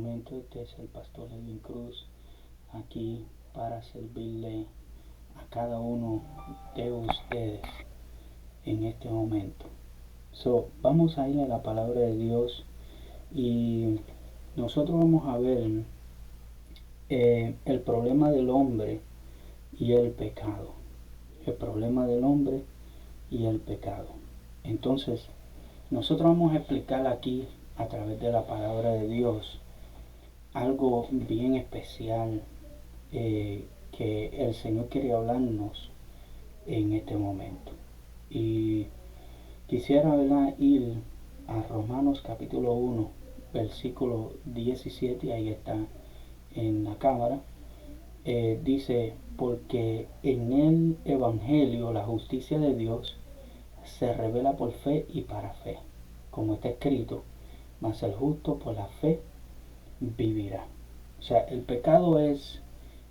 Este es el pastor Edwin Cruz, aquí para servirle a cada uno de ustedes en este momento. Vamos a ir a la palabra de Dios y nosotros vamos a ver el problema del hombre y el pecado. El problema del hombre y el pecado. Entonces, nosotros vamos a explicar aquí a través de la palabra de Dios algo bien especial que el Señor quiere hablarnos en este momento. Y quisiera ir a Romanos capítulo 1, versículo 17, ahí está en la cámara. Dice, porque en el Evangelio la justicia de Dios se revela por fe y para fe, como está escrito, mas el justo por la fe vivirá. O sea, el pecado es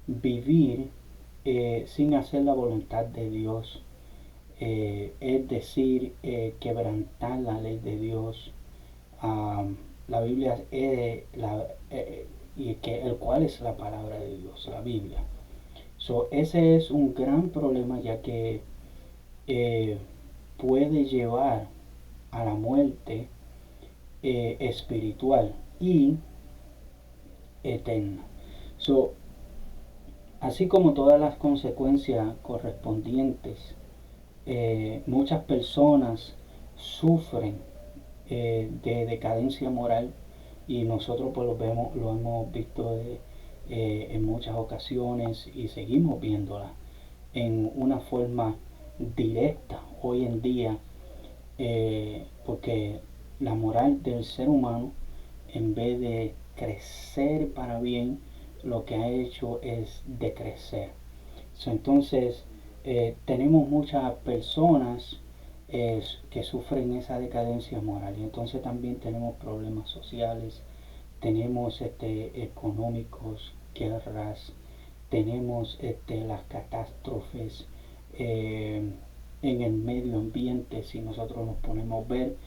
vivir sin hacer la voluntad de Dios, es decir, quebrantar la ley de Dios. La Biblia y que el cual es la palabra de Dios, la Biblia. Ese es un gran problema, ya que puede llevar a la muerte espiritual y eterna. Así como todas las consecuencias correspondientes, muchas personas sufren de decadencia moral, y nosotros pues lo hemos visto en muchas ocasiones y seguimos viéndola en una forma directa hoy en día, porque la moral del ser humano, en vez de crecer para bien, lo que ha hecho es decrecer. Entonces tenemos muchas personas que sufren esa decadencia moral, y entonces también tenemos problemas sociales, tenemos económicos, guerras, tenemos las catástrofes en el medio ambiente. Si nosotros nos ponemos a ver,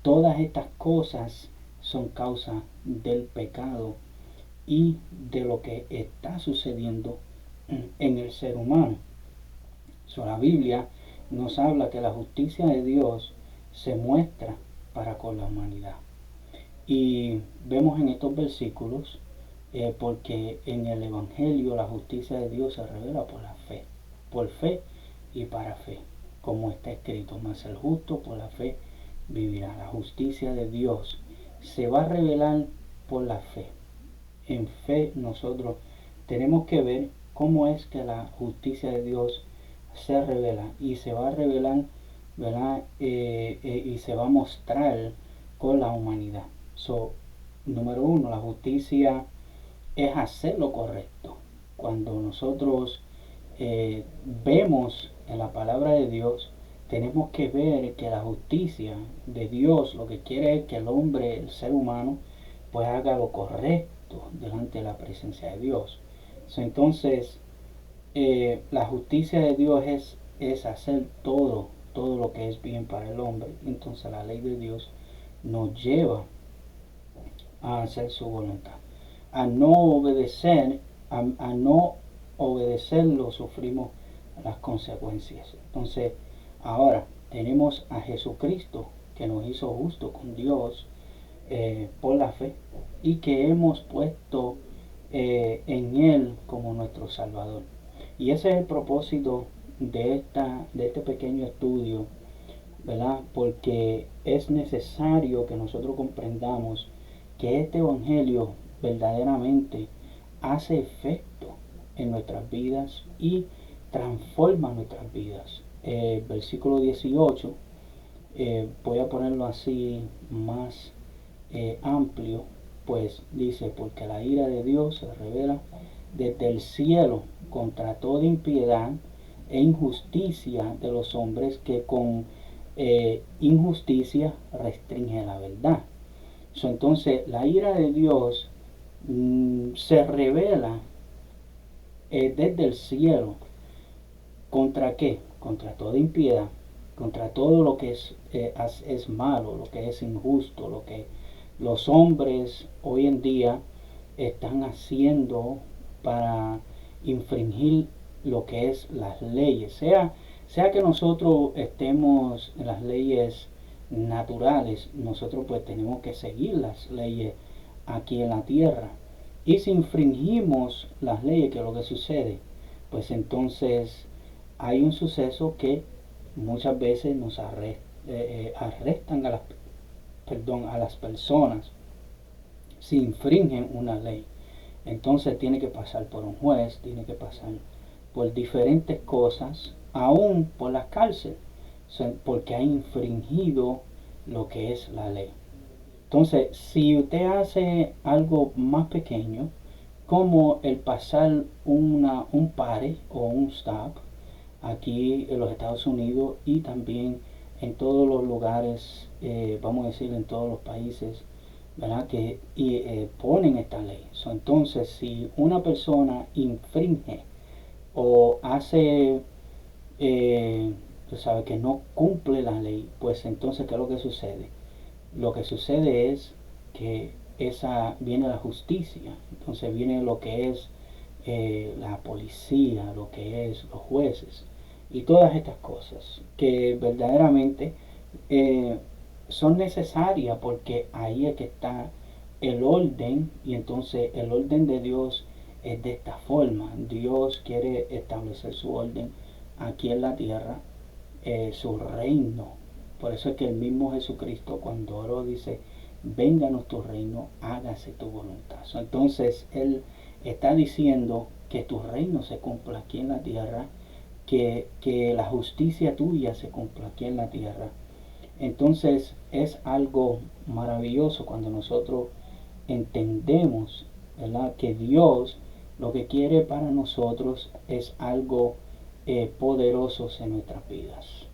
todas estas cosas son causa del pecado y de lo que está sucediendo en el ser humano. La Biblia nos habla que la justicia de Dios se muestra para con la humanidad. Y vemos en estos versículos, porque en el Evangelio la justicia de Dios se revela por la fe, por fe y para fe, como está escrito, mas el justo por la fe vivirá. La justicia de Dios se va a revelar por la fe. En fe nosotros tenemos que ver cómo es que la justicia de Dios se revela, y se va a revelar, ¿verdad? Y se va a mostrar con la humanidad. Número uno, la justicia es hacer lo correcto. Cuando nosotros vemos en la palabra de Dios, tenemos que ver que la justicia de Dios lo que quiere es que el hombre, el ser humano, pues haga lo correcto delante de la presencia de Dios. Entonces, la justicia de Dios es hacer todo lo que es bien para el hombre. Entonces la ley de Dios nos lleva a hacer su voluntad. A no obedecer, a no obedecerlo, sufrimos las consecuencias. Entonces, ahora tenemos a Jesucristo, que nos hizo justo con Dios por la fe, y que hemos puesto en Él como nuestro Salvador. Y ese es el propósito de este pequeño estudio, ¿verdad? Porque es necesario que nosotros comprendamos que este Evangelio verdaderamente hace efecto en nuestras vidas y transforma nuestras vidas. Versículo 18, voy a ponerlo así más amplio, pues dice, porque la ira de Dios se revela desde el cielo contra toda impiedad e injusticia de los hombres que con injusticia restringe la verdad. Entonces la ira de Dios se revela desde el cielo. ¿Contra qué? Contra toda impiedad, contra todo lo que es malo, lo que es injusto, lo que los hombres hoy en día están haciendo para infringir lo que es las leyes, sea que nosotros estemos en las leyes naturales, nosotros pues tenemos que seguir las leyes aquí en la tierra. Y si infringimos las leyes, ¿qué es lo que sucede? Pues entonces hay un suceso que muchas veces nos arrestan a las personas si infringen una ley. Entonces tiene que pasar por un juez, tiene que pasar por diferentes cosas, aún por la cárcel, porque ha infringido lo que es la ley. Entonces, si usted hace algo más pequeño, como el pasar un pare o un stop aquí en los Estados Unidos y también en todos los lugares, vamos a decir en todos los países, ¿verdad? Que ponen esta ley. Entonces, si una persona infringe o hace, tú sabes, que no cumple la ley, pues entonces, ¿qué es lo que sucede? Lo que sucede es que viene la justicia, entonces viene lo que es la policía, lo que es los jueces y todas estas cosas que verdaderamente eh, son necesarias, porque ahí es que está el orden. Y entonces el orden de Dios es de esta forma. Dios quiere establecer su orden aquí en la tierra, su reino. Por eso es que el mismo Jesucristo, cuando oró, dice: vénganos tu reino, hágase tu voluntad. Entonces Él está diciendo que tu reino se cumpla aquí en la tierra, que la justicia tuya se cumpla aquí en la tierra. Entonces es algo maravilloso cuando nosotros entendemos, ¿verdad?, que Dios lo que quiere para nosotros es algo poderoso en nuestras vidas.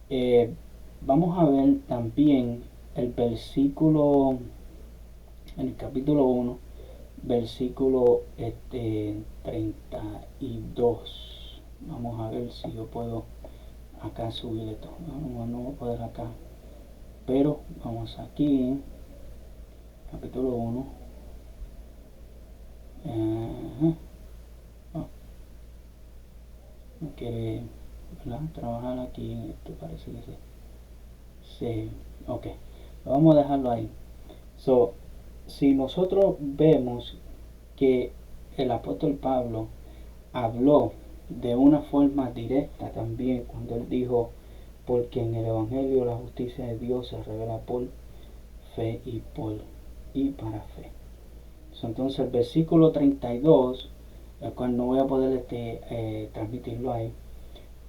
Eh, Vamos a ver también el versículo, en el capítulo 1, versículo 32. Vamos a ver si yo puedo acá subir esto. No voy a poder acá, pero vamos aquí, capítulo 1. Oh, no quiere, ¿verdad?, trabajar aquí. Esto parece que sí. Ok, vamos a dejarlo ahí. Si nosotros vemos que el apóstol Pablo habló de una forma directa también cuando él dijo: porque en el Evangelio la justicia de Dios se revela por fe y para fe. Entonces el versículo 32, el cual no voy a poder transmitirlo ahí,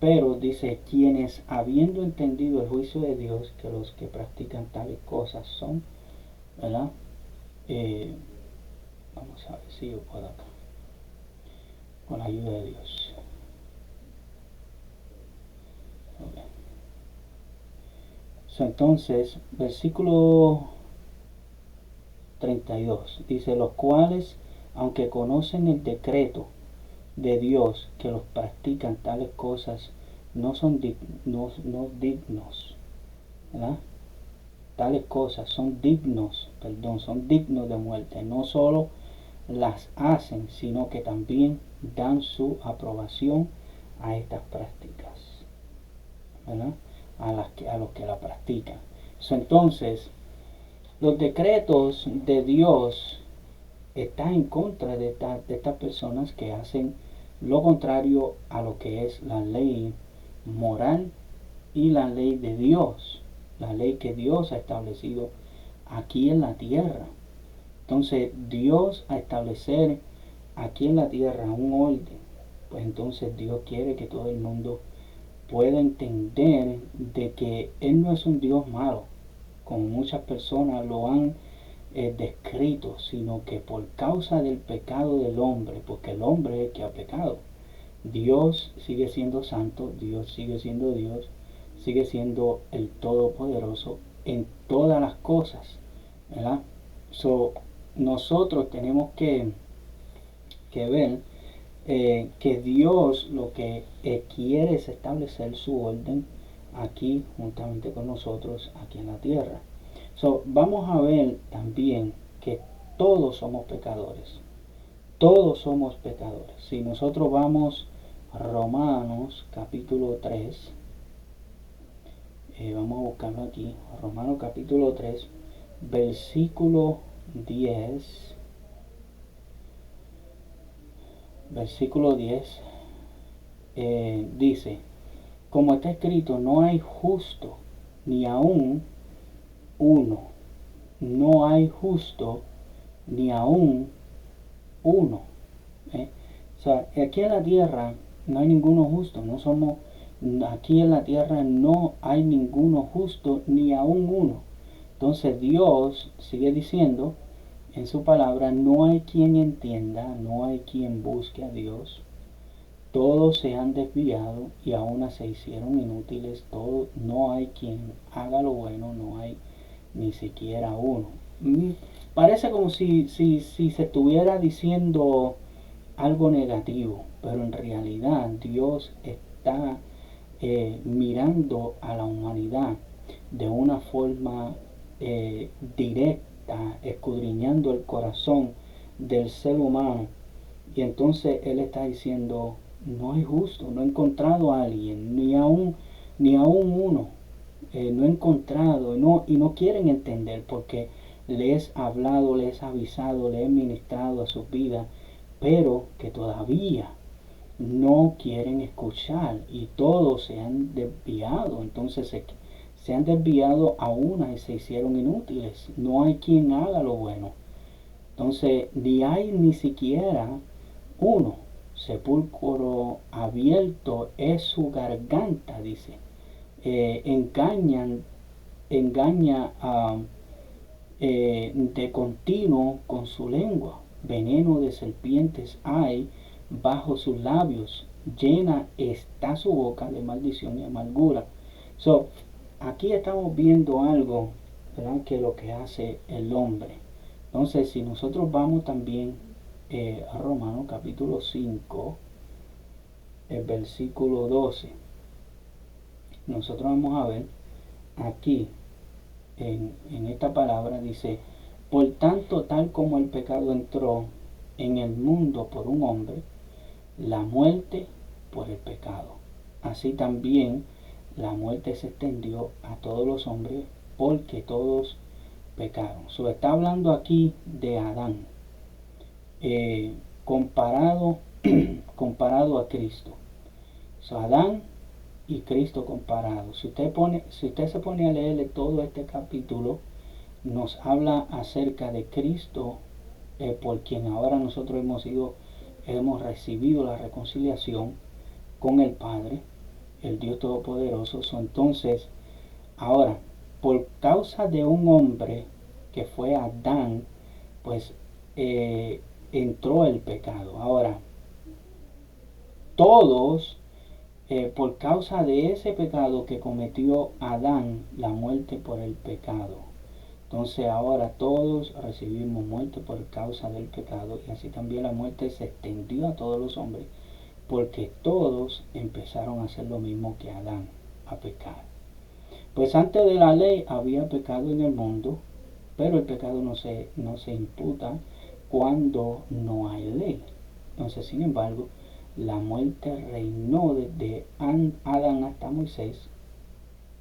pero dice: quienes, habiendo entendido el juicio de Dios, que los que practican tales cosas son, ¿verdad? Vamos a ver si yo puedo acá, con la ayuda de Dios. Okay. Entonces, versículo 32 dice: los cuales, aunque conocen el decreto de Dios, que los practican tales cosas, no son no dignos, ¿verdad? Tales cosas son dignos de muerte. No solo las hacen, sino que también dan su aprobación a estas prácticas, ¿verdad?, a los que la practican. Entonces, los decretos de Dios están en contra de estas personas que hacen lo contrario a lo que es la ley moral y la ley de Dios, la ley que Dios ha establecido aquí en la tierra. Entonces, Dios, a establecer aquí en la tierra un orden, pues entonces Dios quiere que todo el mundo pueda entender de que Él no es un Dios malo, como muchas personas lo han descrito, sino que por causa del pecado del hombre, porque el hombre es el que ha pecado, Dios sigue siendo santo, Dios sigue siendo Dios, sigue siendo el Todopoderoso en todas las cosas, ¿verdad? Nosotros tenemos que ver que Dios lo que quiere es establecer su orden aquí juntamente con nosotros aquí en la tierra. Vamos a ver también que todos somos pecadores. Todos somos pecadores. Si nosotros vamos a Romanos capítulo 3, vamos a buscarlo aquí, Romanos capítulo 3, versículo 10, dice, como está escrito, no hay justo, ni aún uno, no hay justo, ni aún uno. O sea, aquí en la tierra no hay ninguno justo, aquí en la tierra no hay ninguno justo, ni aún uno. Entonces Dios sigue diciendo en su palabra, no hay quien entienda, no hay quien busque a Dios. Todos se han desviado y aún se hicieron inútiles. No hay quien haga lo bueno, no hay ni siquiera uno. Parece como si se estuviera diciendo algo negativo, pero en realidad Dios está mirando a la humanidad de una forma directa, escudriñando el corazón del ser humano, y entonces Él está diciendo, no hay justo, no he encontrado a alguien, ni aún uno, no he encontrado, y no quieren entender, porque les he hablado, les he avisado, les he ministrado a sus vidas, pero que todavía no quieren escuchar, y todos se han desviado. Entonces se han desviado a una y se hicieron inútiles. No hay quien haga lo bueno. Entonces ni hay ni siquiera uno. Sepulcro abierto es su garganta, dice. Engaña de continuo con su lengua. Veneno de serpientes hay bajo sus labios. Llena está su boca de maldición y amargura. Aquí estamos viendo algo, ¿verdad?, que lo que hace el hombre. Entonces, si nosotros vamos también a Romanos capítulo 5, el versículo 12, nosotros vamos a ver aquí, en esta palabra, dice, por tanto, tal como el pecado entró en el mundo por un hombre, la muerte por el pecado. Así también la muerte se extendió a todos los hombres porque todos pecaron. Está hablando aquí de Adán, comparado a Cristo. Adán y Cristo comparados. Si usted se pone a leerle todo este capítulo, nos habla acerca de Cristo, por quien ahora nosotros hemos recibido la reconciliación con el Padre, el Dios Todopoderoso. Entonces, ahora, por causa de un hombre que fue Adán, pues entró el pecado. Ahora, todos, por causa de ese pecado que cometió Adán, la muerte por el pecado. Entonces ahora todos recibimos muerte por causa del pecado, y así también la muerte se extendió a todos los hombres porque todos empezaron a hacer lo mismo que Adán, a pecar. Pues antes de la ley había pecado en el mundo, pero el pecado no se imputa cuando no hay ley. Entonces, sin embargo, la muerte reinó desde Adán hasta Moisés,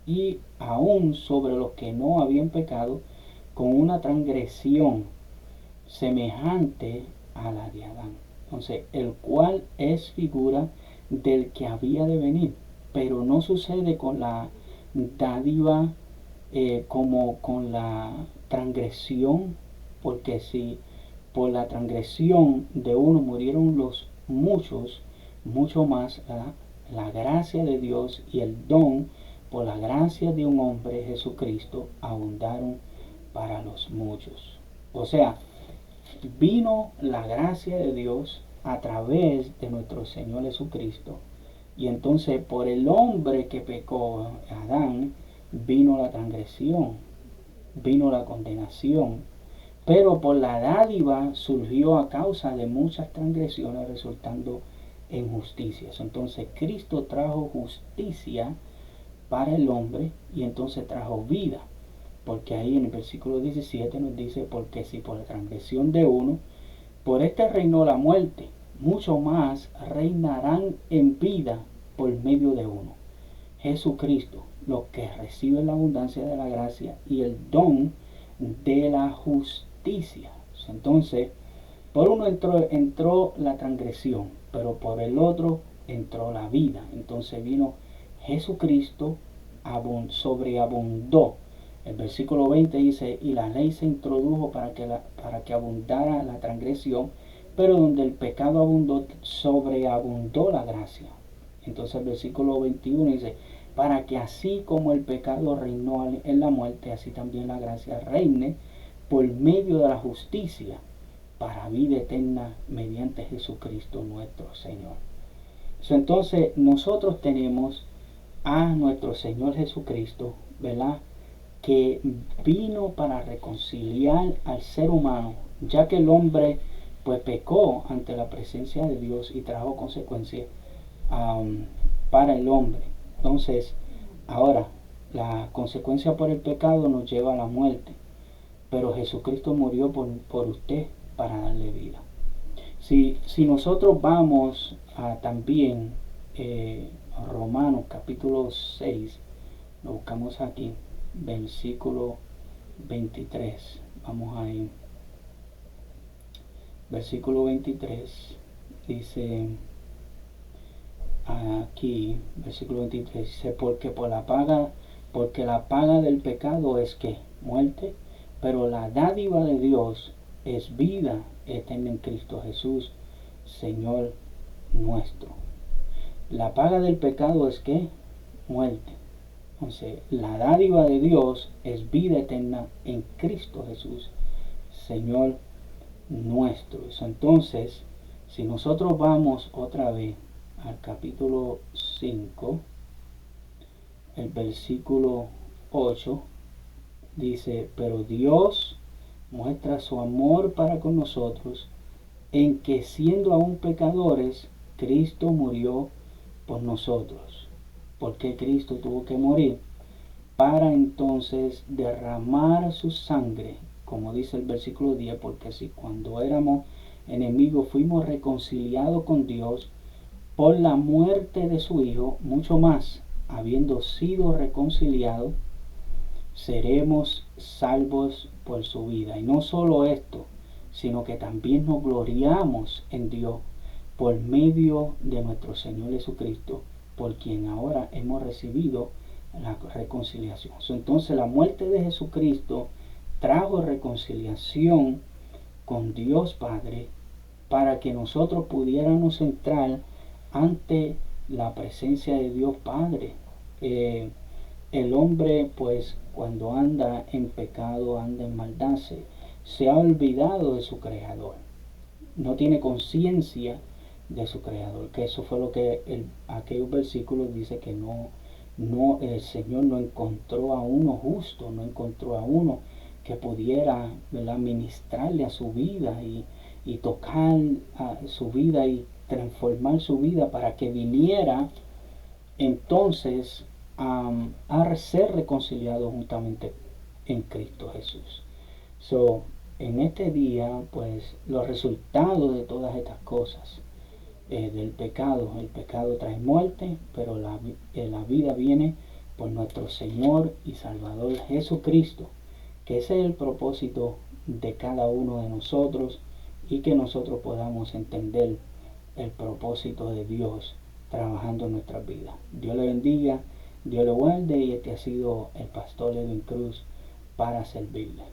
y aún sobre los que no habían pecado, con una transgresión semejante a la de Adán. Entonces, el cual es figura del que había de venir, pero no sucede con la dádiva como con la transgresión, porque si por la transgresión de uno murieron los muchos, mucho más la gracia de Dios y el don por la gracia de un hombre, Jesucristo, abundaron para los muchos. O sea, vino la gracia de Dios a través de nuestro Señor Jesucristo, y entonces por el hombre que pecó, Adán, vino la transgresión, vino la condenación, pero por la dádiva surgió a causa de muchas transgresiones, resultando en justicia. Entonces Cristo trajo justicia para el hombre, y entonces trajo vida. porque ahí en el versículo 17 nos dice, porque si por la transgresión de uno, por este reinó la muerte, mucho más reinarán en vida por medio de uno, Jesucristo, los que reciben la abundancia de la gracia y el don de la justicia. Entonces, por uno entró la transgresión, pero por el otro entró la vida. Entonces vino Jesucristo, sobreabundó. El versículo 20 dice, y la ley se introdujo para que abundara la transgresión, pero donde el pecado abundó, sobreabundó la gracia. Entonces el versículo 21 dice, para que así como el pecado reinó en la muerte, así también la gracia reine por medio de la justicia para vida eterna mediante Jesucristo nuestro Señor. Entonces nosotros tenemos a nuestro Señor Jesucristo, ¿verdad?, que vino para reconciliar al ser humano, ya que el hombre pues pecó ante la presencia de Dios y trajo consecuencias para el hombre. Entonces, ahora, la consecuencia por el pecado nos lleva a la muerte, pero Jesucristo murió por usted para darle vida. Si nosotros vamos a también Romanos capítulo 6, lo buscamos aquí, versículo 23, vamos a ir. Versículo 23 dice aquí, versículo 23 dice, porque la paga del pecado es que muerte, pero la dádiva de Dios es vida eterna en Cristo Jesús, Señor nuestro. La paga del pecado es que muerte. Entonces, la dádiva de Dios es vida eterna en Cristo Jesús, Señor nuestro. Entonces, si nosotros vamos otra vez al capítulo 5, el versículo 8, dice, pero Dios muestra su amor para con nosotros en que siendo aún pecadores, Cristo murió por nosotros. ¿Por qué Cristo tuvo que morir? Para entonces derramar su sangre, como dice el versículo 10, porque si cuando éramos enemigos fuimos reconciliados con Dios por la muerte de su Hijo, mucho más, habiendo sido reconciliados, seremos salvos por su vida. Y no solo esto, sino que también nos gloriamos en Dios por medio de nuestro Señor Jesucristo, por quien ahora hemos recibido la reconciliación. Entonces la muerte de Jesucristo trajo reconciliación con Dios Padre para que nosotros pudiéramos entrar ante la presencia de Dios Padre. El hombre pues cuando anda en pecado, anda en maldad, se ha olvidado de su creador, no tiene conciencia de su creador, que eso fue lo que aquellos versículos dice que el Señor no encontró a uno justo, no encontró a uno que pudiera, ¿verdad?, ministrarle a su vida y tocar a su vida y transformar su vida para que viniera entonces a ser reconciliado juntamente en Cristo Jesús. En este día, pues los resultados de todas estas cosas, del pecado, el pecado trae muerte, pero la vida viene por nuestro Señor y Salvador Jesucristo, que ese es el propósito de cada uno de nosotros y que nosotros podamos entender el propósito de Dios trabajando en nuestras vidas. Dios le bendiga, Dios le guarde, y este ha sido el pastor Edwin Cruz para servirle.